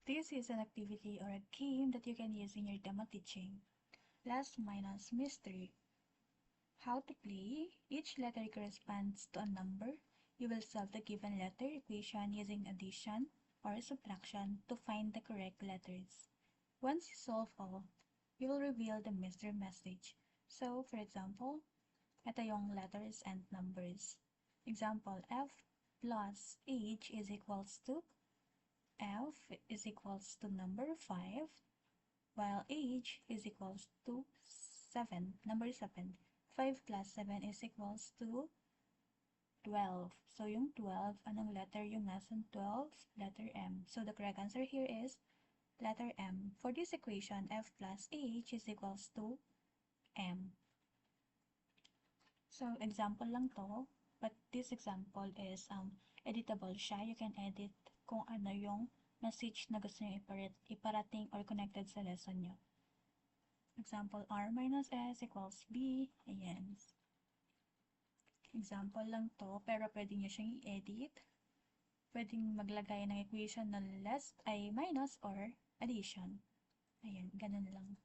This is an activity or a game that you can use in your demo teaching. Plus minus mystery. How to play? Each letter corresponds to a number. You will solve the given letter equation using addition or subtraction to find the correct letters. Once you solve all, you will reveal the mystery message. So, for example, ito yung letters and numbers. Example, F plus H is equals to F is equals to number 5, while H is equals to 7, number 7. 5 plus 7 is equals to 12. So, yung 12, anong letter yung nasan 12? Letter M. So, the correct answer here is letter M. For this equation, F plus H is equals to M. So, example lang to, but this example is editable siya. You can edit kung ano yung message na gusto nyo iparating or connected sa lesson nyo. Example, R minus S equals B. Ayan. Example lang to, pero pwede nyo siyang i-edit. Pwedeng maglagay ng equation na less ay minus or addition. Ayan, ganun lang.